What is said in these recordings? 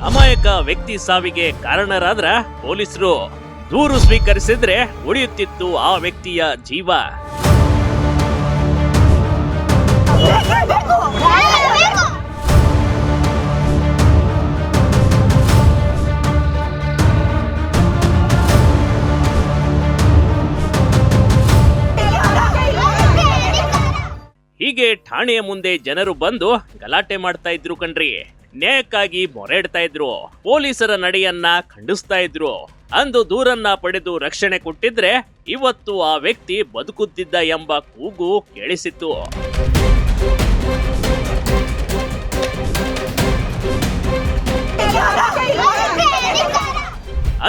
ಅಮಾಯಕ ವ್ಯಕ್ತಿ ಸಾವಿಗೆ ಕಾರಣರಾದ್ರ ಪೊಲೀಸರು ದೂರು ಸ್ವೀಕರಿಸಿದ್ರೆ ಉಳಿಯುತ್ತಿತ್ತು ಆ ವ್ಯಕ್ತಿಯ ಜೀವ. ಹೀಗೆ ಠಾಣೆಯ ಮುಂದೆ ಜನರು ಬಂದು ಗಲಾಟೆ ಮಾಡ್ತಾ ಇದ್ರು ಕಣ್ರಿ. ನ್ಯಾಯಕ್ಕಾಗಿ ಮೊರೆ ಇಡ್ತಾ ಇದ್ರು, ಪೊಲೀಸರ ನಡೆಯನ್ನ ಖಂಡಿಸ್ತಾ ಇದ್ರು. ಅಂದು ದೂರನ್ನ ಪಡೆದು ರಕ್ಷಣೆ ಕೊಟ್ಟಿದ್ರೆ ಇವತ್ತು ಆ ವ್ಯಕ್ತಿ ಬದುಕುತ್ತಿದ್ದ ಎಂಬ ಕೂಗು ಕೇಳಿಸಿತ್ತು.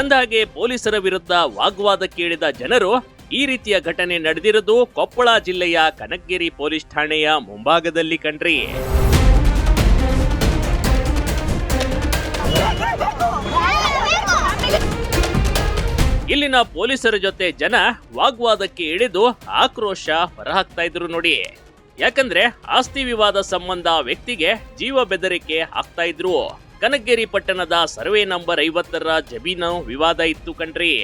ಅಂದಹಾಗೆ ಪೊಲೀಸರ ವಿರುದ್ಧ ವಾಗ್ವಾದಕ್ಕೆ ಇಳಿದ ಜನರು ಈ ರೀತಿಯ ಘಟನೆ ನಡೆದಿರುವುದು ಕೊಪ್ಪಳ ಜಿಲ್ಲೆಯ ಕನಕಗಿರಿ ಪೊಲೀಸ್ ಠಾಣೆಯ ಮುಂಭಾಗದಲ್ಲಿ ಕಣ್ರಿ. ಇಲ್ಲಿನ ಪೊಲೀಸರ ಜೊತೆ ಜನ ವಾಗ್ವಾದಕ್ಕೆ ಇಳಿದು ಆಕ್ರೋಶ ಹೊರಹಾಕ್ತಾ ಇದ್ರು ನೋಡಿ. ಯಾಕಂದ್ರೆ ಆಸ್ತಿ ವಿವಾದ ಸಂಬಂಧ ವ್ಯಕ್ತಿಗೆ ಜೀವ ಬೆದರಿಕೆ ಹಾಕ್ತಾ ಇದ್ರು. ಕನಕಗಿರಿ ಪಟ್ಟಣದ ಸರ್ವೆ ನಂಬರ್ 50ರ ಜಮೀನು ವಿವಾದ ಇತ್ತು ಕಣ್ರಿ.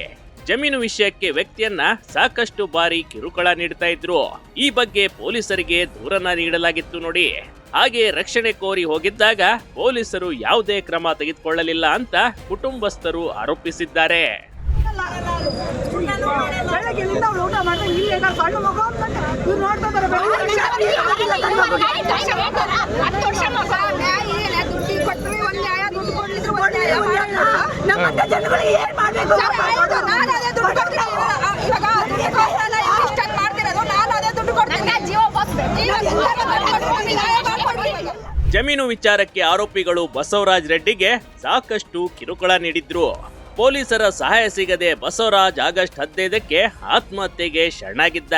ಜಮೀನು ವಿಷಯಕ್ಕೆ ವ್ಯಕ್ತಿಯನ್ನ ಸಾಕಷ್ಟು ಬಾರಿ ಕಿರುಕುಳ ನೀಡ್ತಾ ಇದ್ರು. ಈ ಬಗ್ಗೆ ಪೊಲೀಸರಿಗೆ ದೂರನ್ನ ನೀಡಲಾಗಿತ್ತು ನೋಡಿ. ಹಾಗೆ ರಕ್ಷಣೆ ಕೋರಿ ಹೋಗಿದ್ದಾಗ ಪೊಲೀಸರು ಯಾವುದೇ ಕ್ರಮ ತೆಗೆದುಕೊಳ್ಳಲಿಲ್ಲ ಅಂತ ಕುಟುಂಬಸ್ಥರು ಆರೋಪಿಸಿದ್ದಾರೆ. ಜಮೀನು ವಿಚಾರಕ್ಕೆ ಆರೋಪಿಗಳು ಬಸವರಾಜ್ ರೆಡ್ಡಿಗೆ ಸಾಕಷ್ಟು ಕಿರುಕುಳ ನೀಡಿದ್ರು. ಪೊಲೀಸರ ಸಹಾಯ ಸಿಗದೆ ಬಸವರಾಜ್ ಆಗಸ್ಟ್ 15ಕ್ಕೆ ಆತ್ಮಹತ್ಯೆಗೆ ಶರಣಾಗಿದ್ದ.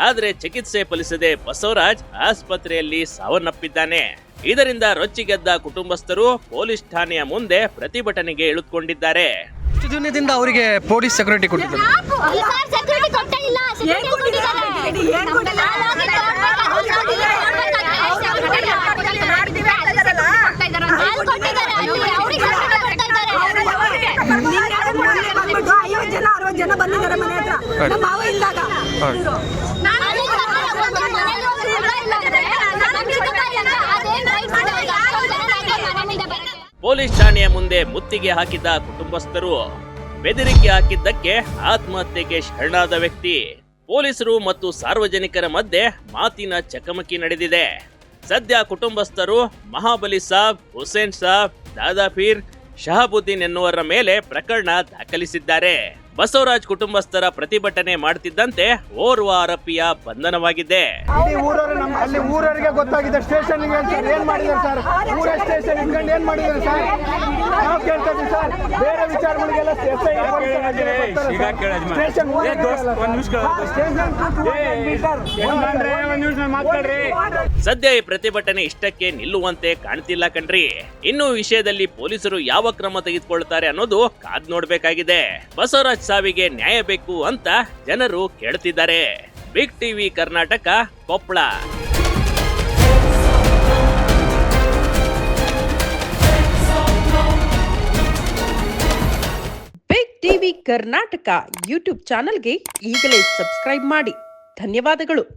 ಆದ್ರೆ ಚಿಕಿತ್ಸೆ ಫಲಿಸದೆ ಬಸವರಾಜ್ ಆಸ್ಪತ್ರೆಯಲ್ಲಿ ಸಾವನ್ನಪ್ಪಿದ್ದಾನೆ. ಇದರಿಂದ ರೊಚ್ಚಿಗೆದ್ದ ಕುಟುಂಬಸ್ಥರು ಪೊಲೀಸ್ ಠಾಣೆಯ ಮುಂದೆ ಪ್ರತಿಭಟನೆಗೆ ಇಳಿದುಕೊಂಡಿದ್ದಾರೆ. ಎಷ್ಟು ದಿನದಿಂದ ಅವರಿಗೆ ಪೊಲೀಸ್ ಸೆಕ್ಯೂರಿಟಿ ಕೊಟ್ಟಿದ್ದಾರೆ? ಪೊಲೀಸ್ ಠಾಣೆಯ ಮುಂದೆ ಮುತ್ತಿಗೆ ಹಾಕಿದ ಕುಟುಂಬಸ್ಥರು, ಬೆದರಿಕೆ ಹಾಕಿದ್ದಕ್ಕೆ ಆತ್ಮಹತ್ಯೆಗೆ ಶರಣಾದ ವ್ಯಕ್ತಿ. ಪೊಲೀಸರು ಮತ್ತು ಸಾರ್ವಜನಿಕರ ಮಧ್ಯೆ ಮಾತಿನ ಚಕಮಕಿ ನಡೆದಿದೆ. ಸದ್ಯ ಕುಟುಂಬಸ್ಥರು ಮಹಾಬಲಿ ಸಾಬ್, ಹುಸೇನ್ ಸಾಬ್, ದಾದಾಫೀರ್, ಶಹಾಬುದ್ದೀನ್ ಎನ್ನುವರ ಮೇಲೆ ಪ್ರಕರಣ ದಾಖಲಿಸಿದ್ದಾರೆ. ಬಸವರಾಜ್ ಕುಟುಂಬಸ್ಥರ ಪ್ರತಿಭಟನೆ ಮಾಡ್ತಿದ್ದಂತೆ ಓರ್ವ ಆರೋಪಿಯ ಬಂಧನವಾಗಿದೆ. ಊರವರಿಗೆ ಗೊತ್ತಾಗಿದೆ. ಸ್ಟೇಷನ್ ಏನ್ ಮಾಡಿದ್ದಾರೆ ಸರ್? ಊರ ಸ್ಟೇಷನ್ ಇಟ್ಕೊಂಡು ಏನ್ ಮಾಡಿದ್ದಾರೆ ಸರ್? ನಾವು ಕೇಳ್ತಾ ಇದ್ದೀವಿ ಸರ್. ಬೇರೆ ವಿಚಾರಗಳಿಗೆಲ್ಲ ಸದ್ಯ ಈ ಪ್ರತಿಭಟನೆ ಇಷ್ಟಕ್ಕೆ ನಿಲ್ಲುವಂತೆ ಕಾಣ್ತಿಲ್ಲ ಕಣ್ರಿ. ಇನ್ನು ವಿಷಯದಲ್ಲಿ ಪೊಲೀಸರು ಯಾವ ಕ್ರಮ ತೆಗೆದುಕೊಳ್ತಾರೆ ಅನ್ನೋದು ಕಾದ್ ನೋಡ್ಬೇಕಾಗಿದೆ. ಬಸವರಾಜ್ ಸಾವಿಗೆ ನ್ಯಾಯ ಬೇಕು ಅಂತ ಜನರು ಕೇಳ್ತಿದ್ದಾರೆ. Big TV Karnataka, Koppal. Big TV Karnataka YouTube ಚಾನೆಲ್ಗೆ ಈಗಲೇ ಸಬ್ಸ್ಕ್ರೈಬ್ ಮಾಡಿ. ಧನ್ಯವಾದಗಳು.